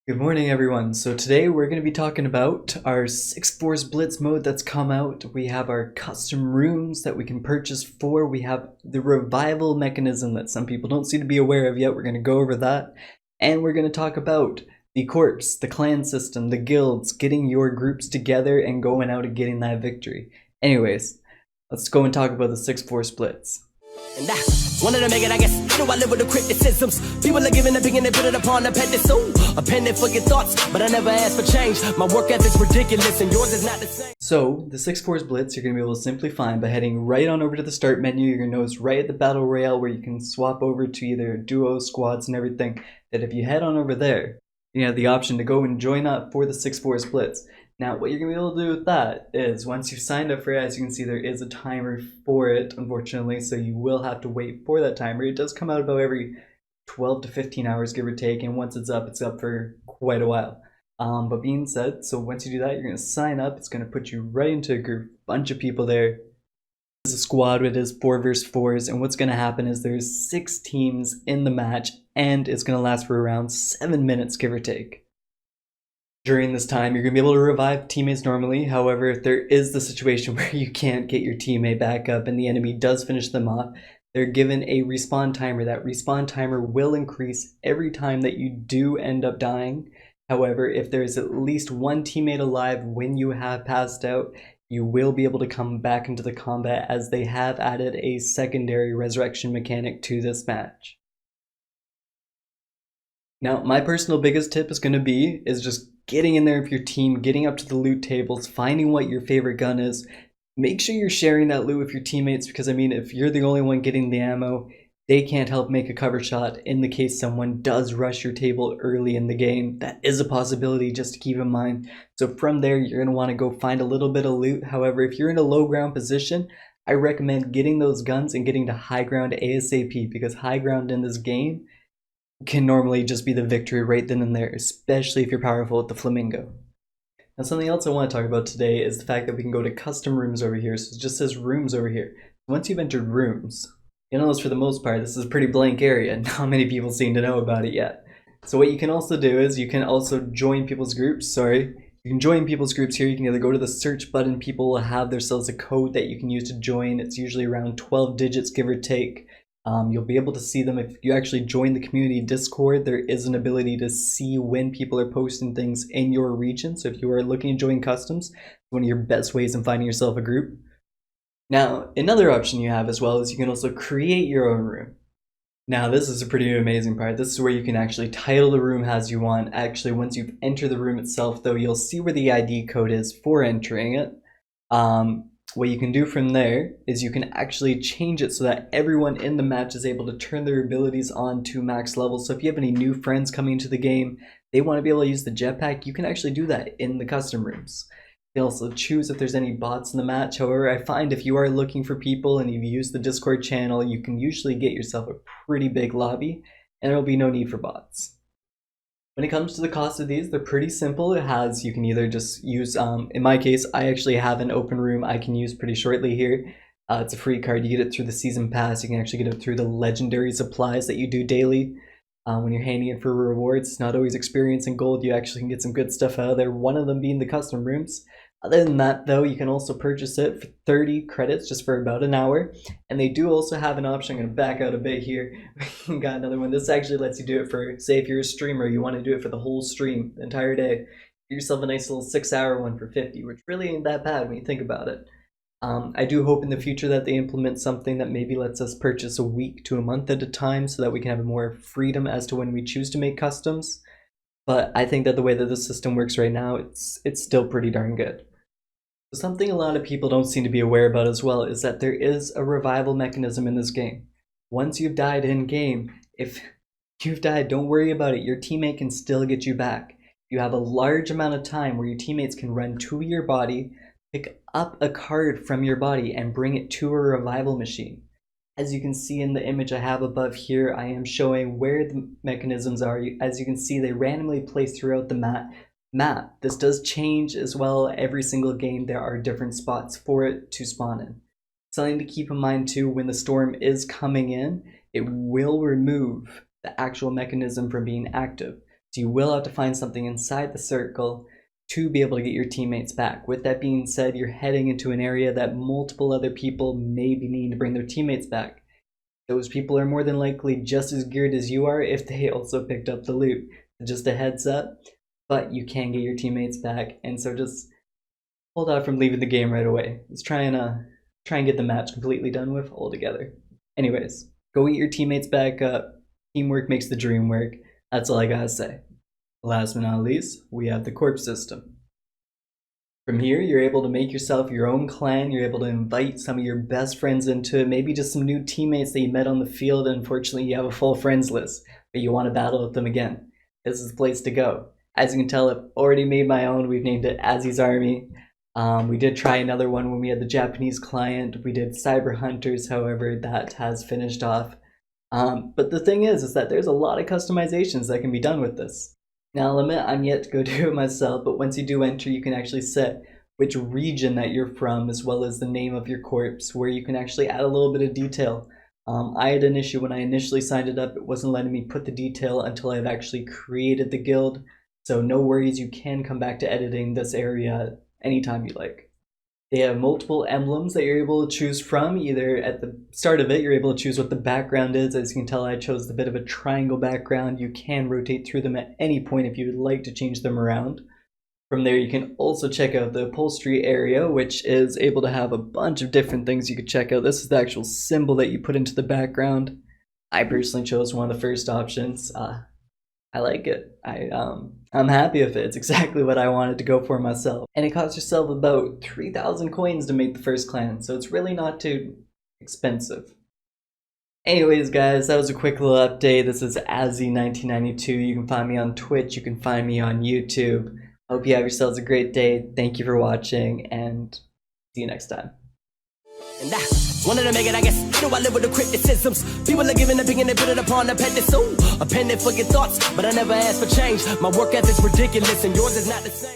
Good morning, everyone. So today we're going to be talking about our Six Force Blitz mode that's come out. We have our custom rooms that we can purchase for. We have the revival mechanism that some people don't seem to be aware of yet. We're going to go over that. And we're going to talk about the corps, the clan system, the guilds, getting your groups together and going out and getting that victory. Anyways, let's go and talk about the Six Force Blitz. And I wanted to make it, I guess. How do I live with the criticisms? People are giving opinion, they put it upon a pedestal. A pendant for your thoughts, but I never asked for change. My work ethic's ridiculous, and yours is not the same. So, the Six Force Blitz, you're going to be able to simply find by heading right on over to the start menu. You're going to notice right at the Battle Royale where you can swap over to either duos, squads, and everything. That if you head on over there, you have the option to go and join up for the Six Force Blitz. Now, what you're going to be able to do with that is, once you've signed up for it, as you can see, there is a timer for it, unfortunately, so you will have to wait for that timer. It does come out about every 12 to 15 hours, give or take, and once it's up for quite a while. But being said, so once you do that, you're going to sign up. It's going to put you right into a group, bunch of people there. It's a squad, it is 4 versus 4s, and what's going to happen is there's 6 teams in the match, and it's going to last for around 7 minutes, give or take. During this time, you're going to be able to revive teammates normally. However, if there is the situation where you can't get your teammate back up and the enemy does finish them off, they're given a respawn timer. That respawn timer will increase every time that you do end up dying. However, if there's at least one teammate alive when you have passed out, you will be able to come back into the combat, as they have added a secondary resurrection mechanic to this match. Now, my personal biggest tip is going to be just getting in there with your team, getting up to the loot tables, finding what your favorite gun is. Make sure you're sharing that loot with your teammates, because I mean, if you're the only one getting the ammo, they can't help make a cover shot in the case someone does rush your table early in the game. That is a possibility, just to keep in mind. So from there, you're going to want to go find a little bit of loot. However, if you're in a low ground position, I recommend getting those guns and getting to high ground ASAP, because high ground in this game can normally just be the victory right then and there, especially if you're powerful with the flamingo. Now, something else I want to talk about today is the fact that we can go to custom rooms over here. So it just says rooms over here. Once you've entered rooms, you'll notice for the most part this is a pretty blank area. Not many people seem to know about it yet. So what you can also do is you can also join people's groups. You can join people's groups here. You can either go to the search button. People will have themselves a code that you can use to join. It's usually around 12 digits, give or take. You'll be able to see them if you actually join the community Discord. There is an ability to see when people are posting things in your region. So if you are looking to join customs, one of your best ways in finding yourself a group. Now, another option you have as well is you can also create your own room. Now, this is a pretty amazing part. This is where you can actually title the room as you want. Actually, once you've entered the room itself, though, you'll see where the ID code is for entering it. What you can do from there is you can actually change it so that everyone in the match is able to turn their abilities on to max level. So if you have any new friends coming into the game, they want to be able to use the jetpack, you can actually do that in the custom rooms. You can also choose if there's any bots in the match. However, I find if you are looking for people and you've used the Discord channel, you can usually get yourself a pretty big lobby, and there will be no need for bots. When it comes to the cost of these, they're pretty simple. You can either just use, in my case, I actually have an open room I can use pretty shortly here. It's a free card. You get it through the season pass. You can actually get it through the legendary supplies that you do daily. When you're handing it for rewards, it's not always experience and gold. You actually can get some good stuff out of there, one of them being the custom rooms. Other than that, though, you can also purchase it for 30 credits just for about an hour. And they do also have an option. I'm going to back out a bit here. We got another one. This actually lets you do it for, say, if you're a streamer, you want to do it for the whole stream, the entire day. Get yourself a nice little 6-hour one for 50, which really ain't that bad when you think about it. I do hope in the future that they implement something that maybe lets us purchase a week to a month at a time so that we can have more freedom as to when we choose to make customs. But I think that the way that the system works right now, it's still pretty darn good. Something a lot of people don't seem to be aware about as well is that there is a revival mechanism in this game. Once you've died in game, if you've died, don't worry about it. Your teammate can still get you back. You have a large amount of time where your teammates can run to your body, pick up a card from your body, and bring it to a revival machine. As you can see in the image I have above here, I am showing where the mechanisms are. As you can see, they randomly place throughout the map. This does change as well. Every single game there are different spots for it to spawn in. Something to keep in mind too, when the storm is coming in, it will remove the actual mechanism from being active. So you will have to find something inside the circle to be able to get your teammates back. With that being said, you're heading into an area that multiple other people may be needing to bring their teammates back. Those people are more than likely just as geared as you are if they also picked up the loot. Just a heads up, but you can get your teammates back, and so just hold off from leaving the game right away. Let's try and get the match completely done with altogether. Anyways, go get your teammates back up. Teamwork makes the dream work. That's all I gotta say. Last but not least, we have the corpse system. From here, you're able to make yourself your own clan. You're able to invite some of your best friends into it, maybe just some new teammates that you met on the field. Unfortunately, you have a full friends list, but you want to battle with them again. This is the place to go. As you can tell, I've already made my own. We've named it Azzy's Army. We did try another one when we had the Japanese client. We did Cyber Hunters, however, that has finished off. But the thing is that there's a lot of customizations that can be done with this. Now, I'll admit I'm yet to go do it myself, but once you do enter, you can actually set which region that you're from, as well as the name of your corpse, where you can actually add a little bit of detail. I had an issue when I initially signed it up. It wasn't letting me put the detail until I've actually created the guild. So no worries, you can come back to editing this area anytime you like. They have multiple emblems that you're able to choose from. Either at the start of it, you're able to choose what the background is. As you can tell, I chose the bit of a triangle background. You can rotate through them at any point if you would like to change them around. From there, you can also check out the upholstery area, which is able to have a bunch of different things you could check out. This is the actual symbol that you put into the background. I personally chose one of the first options. I like it. I'm happy with it. It's exactly what I wanted to go for myself. And it costs yourself about 3,000 coins to make the first clan, so it's really not too expensive. Anyways, guys, that was a quick little update. This is Azzy1992. You can find me on Twitch. You can find me on YouTube. Hope you have yourselves a great day. Thank you for watching, and see you next time. And I wanted to make it, I guess. You know I live with the criticisms. People are giving opinion, they put it upon a pedestal. A pen for your thoughts, but I never asked for change. My work ethic's ridiculous, and yours is not the same.